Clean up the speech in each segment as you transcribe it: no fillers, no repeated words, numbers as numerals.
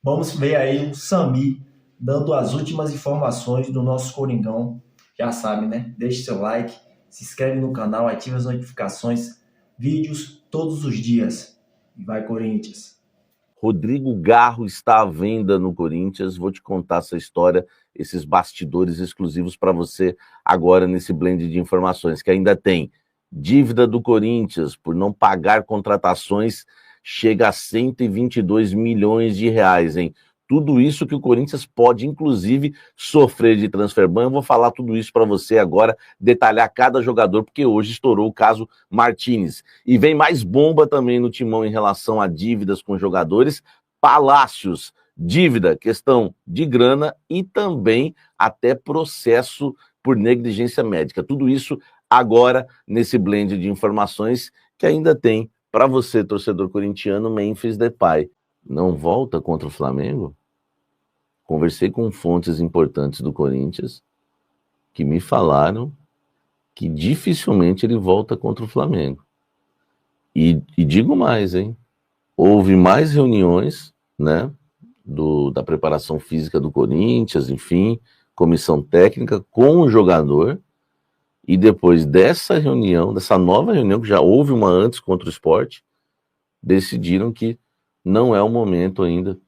Vamos ver aí o Sami dando as últimas informações do nosso Coringão. Já sabe, né? Deixe seu like, se inscreve no canal, ative as notificações, vídeos todos os dias. E vai, Corinthians! Rodrigo Garro está à venda no Corinthians. Vou te contar essa história, esses bastidores exclusivos para você agora nesse blend de informações, que ainda tem dívida do Corinthians por não pagar contratações, chega a 122 milhões de reais, hein? Tudo isso que o Corinthians pode, inclusive, sofrer de transfer ban. Eu vou falar tudo isso para você agora, detalhar cada jogador, porque hoje estourou o caso Martínez. E vem mais bomba também no Timão em relação a dívidas com jogadores. Palácios, dívida, questão de grana e também até processo por negligência médica. Tudo isso agora nesse blend de informações que ainda tem para você, torcedor corintiano, Memphis Depay. Não volta contra o Flamengo? Conversei com fontes importantes do Corinthians que me falaram que dificilmente ele volta contra o Flamengo. E digo mais, hein? Houve mais reuniões, né, da preparação física do Corinthians, enfim, comissão técnica com o jogador, e depois dessa reunião, dessa nova reunião, que já houve uma antes contra o Sport, decidiram que não é o momento ainda,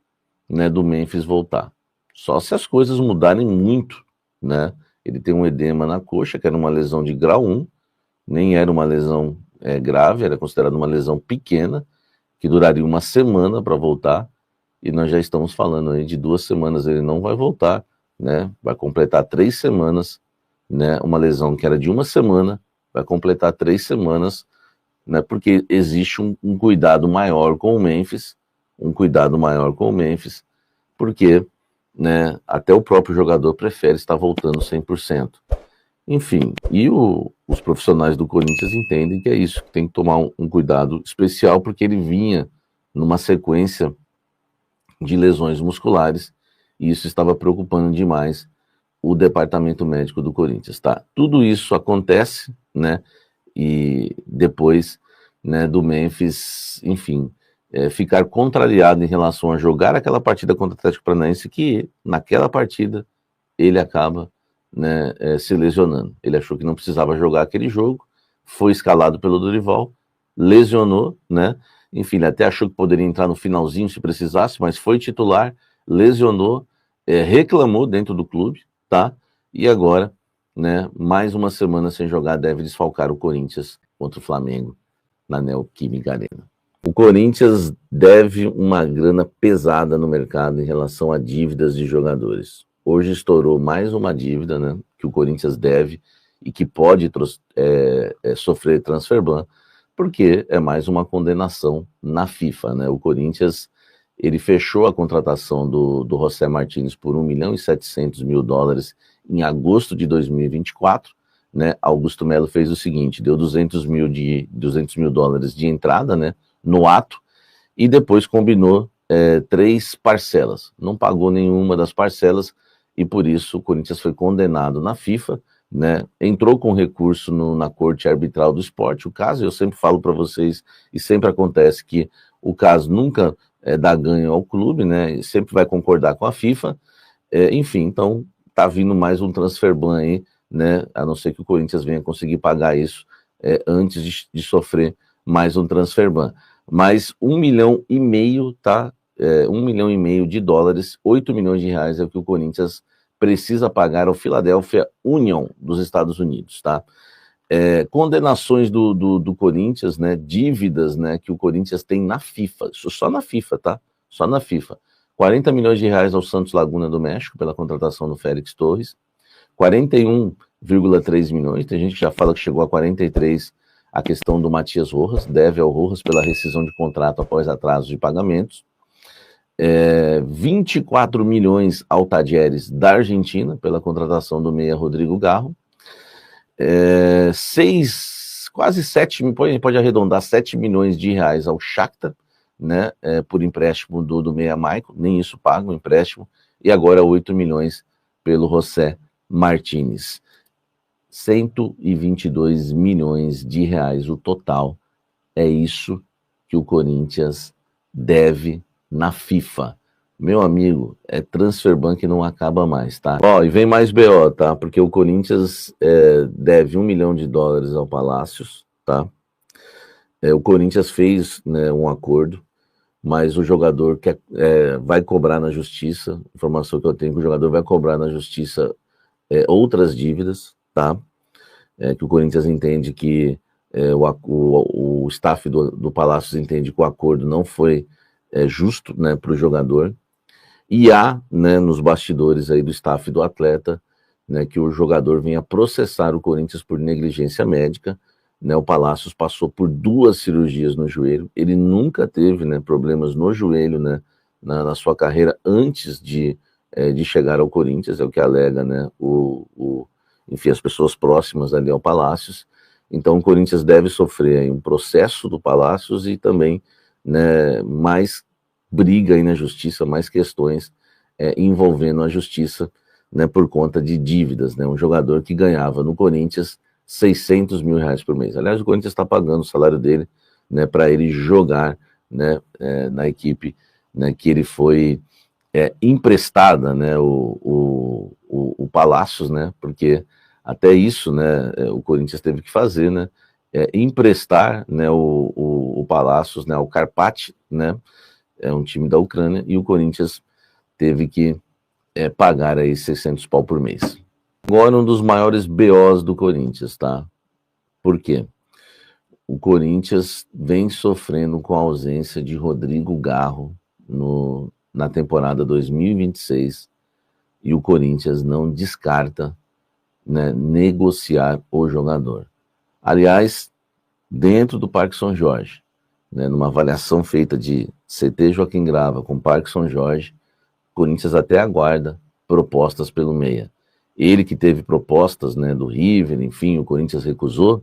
né, do Memphis voltar. Só se as coisas mudarem muito, né? Ele tem um edema na coxa, que era uma lesão de grau 1, nem era uma lesão grave, era considerada uma lesão pequena, que duraria uma semana para voltar, e nós já estamos falando aí de 2 semanas, ele não vai voltar, né? Vai completar 3 semanas, né? Uma lesão que era de uma semana, vai completar 3 semanas, né? Porque existe um cuidado maior com o Memphis, porque, né, até o próprio jogador prefere estar voltando 100%. Enfim, e os profissionais do Corinthians entendem que é isso, que tem que tomar um cuidado especial, porque ele vinha numa sequência de lesões musculares, e isso estava preocupando demais o departamento médico do Corinthians, tá? Tudo isso acontece, né, e depois, né, do Memphis, enfim, ficar contrariado em relação a jogar aquela partida contra o Atlético Paranaense, que naquela partida ele acaba, né, se lesionando. Ele achou que não precisava jogar aquele jogo, foi escalado pelo Dorival, lesionou, né? Enfim, ele até achou que poderia entrar no finalzinho se precisasse, mas foi titular, lesionou, reclamou dentro do clube, tá? E agora, né, mais uma semana sem jogar, deve desfalcar o Corinthians contra o Flamengo na Neoquímica Arena. O Corinthians deve uma grana pesada no mercado em relação a dívidas de jogadores. Hoje estourou mais uma dívida, né, que o Corinthians deve e que pode sofrer transfer ban, porque é mais uma condenação na FIFA, né? O Corinthians, ele fechou a contratação do José Martínez por $1.700.000 em agosto de 2024, né? Augusto Melo fez o seguinte, deu $200 mil de entrada, né, no ato, e depois combinou 3 parcelas. Não pagou nenhuma das parcelas, e por isso o Corinthians foi condenado na FIFA, né? Entrou com recurso na Corte Arbitral do Esporte. O caso, eu sempre falo para vocês, e sempre acontece que o caso nunca dá ganho ao clube, né? E sempre vai concordar com a FIFA. Enfim, então tá vindo mais um transfer ban aí, né? A não ser que o Corinthians venha conseguir pagar isso antes de sofrer mais um transfer ban. Mas 1,5 milhão, tá? $1,5 milhão, $8 milhões é o que o Corinthians precisa pagar ao Philadelphia Union dos Estados Unidos, tá? Condenações do Corinthians, né? Dívidas, né, que o Corinthians tem na FIFA, só na FIFA, tá? Só na FIFA. $40 milhões ao Santos Laguna do México pela contratação do Félix Torres, 41,3 milhões, tem gente que já fala que chegou a 43, a questão do Matias Rojas, deve ao Rojas pela rescisão de contrato após atraso de pagamentos, 24 milhões ao Tadieres da Argentina pela contratação do meia Rodrigo Garro, quase 7, pode arredondar, 7 milhões de reais ao Shakhtar, né, por empréstimo do meia Maicon, nem isso paga o empréstimo, e agora 8 milhões pelo José Martínez. 122 milhões de reais o total, é isso que o Corinthians deve na FIFA. meu amigo, é transfer ban que não acaba mais, tá? Ó, e vem mais BO, tá? Porque o Corinthians deve $1 milhão ao Palácios, tá? O Corinthians fez, né, um acordo, mas o jogador vai cobrar na justiça, informação que eu tenho, que o jogador vai cobrar na justiça outras dívidas, tá? Que o Corinthians entende que o staff do Palácios entende que o acordo não foi justo, né, para o jogador. E há, né, nos bastidores aí do staff do atleta, né, que o jogador venha processar o Corinthians por negligência médica, né? O Palácios passou por 2 cirurgias no joelho, ele nunca teve, né, problemas no joelho, né, na sua carreira antes de chegar ao Corinthians, é o que alega, né, enfim, as pessoas próximas ali ao Palácios. Então o Corinthians deve sofrer aí um processo do Palácios e também, né, mais briga aí na justiça, mais questões envolvendo a justiça, né, por conta de dívidas, né? Um jogador que ganhava no Corinthians R$600 mil por mês. Aliás, o Corinthians está pagando o salário dele, né, para ele jogar, né, na equipe, né, que ele foi emprestada, né, o Palácios, né, porque até isso, né, o Corinthians teve que fazer, né, emprestar, né, o Palácios, né, ao Karpat, né, é um time da Ucrânia, e o Corinthians teve que pagar aí 600 pau por mês. Agora um dos maiores BOs do Corinthians, tá? Por quê? O Corinthians vem sofrendo com a ausência de Rodrigo Garro na temporada 2026 e o Corinthians não descarta, né, negociar o jogador. Aliás, dentro do Parque São Jorge, né, numa avaliação feita de CT Joaquim Grava com Parque São Jorge, o Corinthians até aguarda propostas pelo meia. Ele que teve propostas, né, do River, enfim, o Corinthians recusou.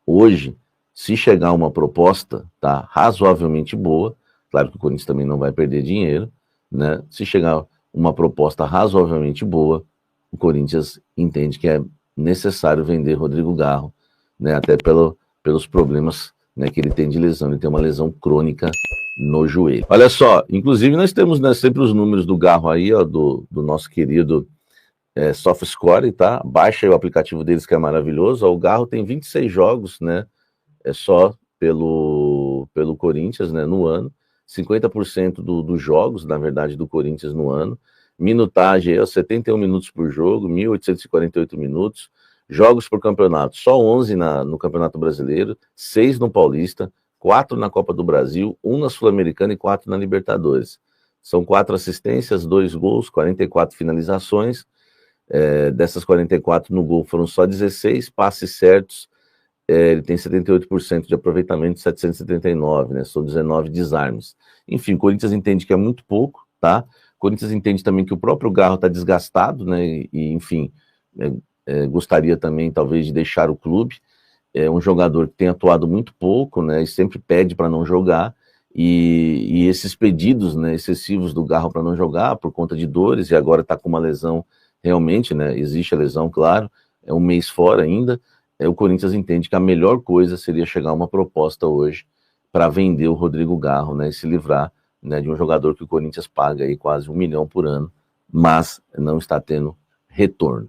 Hoje, se chegar uma proposta, tá, razoavelmente boa, claro que o Corinthians também não vai perder dinheiro, né? Se chegar uma proposta razoavelmente boa, o Corinthians entende que é necessário vender Rodrigo Garro, né, até pelos problemas, né, que ele tem de lesão. Ele tem uma lesão crônica no joelho. Olha só, inclusive nós temos, né, sempre os números do Garro aí, ó, do nosso querido SofaScore, tá? Baixa aí o aplicativo deles que é maravilhoso. Ó, o Garro tem 26 jogos, né? Só pelo Corinthians, né, no ano. 50% dos jogos, na verdade, do Corinthians no ano. Minutagem aí, 71 minutos por jogo, 1.848 minutos. Jogos por campeonato, só 11 no Campeonato Brasileiro, 6 no Paulista, 4 na Copa do Brasil, 1 na Sul-Americana e 4 na Libertadores. São 4 assistências, 2 gols, 44 finalizações. Dessas 44 no gol foram só 16 passes certos. Ele tem 78% de aproveitamento, 779, né? São 19 desarmes. Enfim, o Corinthians entende que é muito pouco, tá? O Corinthians entende também que o próprio Garro está desgastado, né? E enfim, gostaria também, talvez, de deixar o clube. É um jogador que tem atuado muito pouco, né? E sempre pede para não jogar. E esses pedidos, né, excessivos do Garro para não jogar por conta de dores, e agora está com uma lesão realmente, né? Existe a lesão, claro, é um mês fora ainda. O Corinthians entende que a melhor coisa seria chegar a uma proposta hoje para vender o Rodrigo Garro, né, e se livrar, né, de um jogador que o Corinthians paga aí quase 1 milhão por ano, mas não está tendo retorno.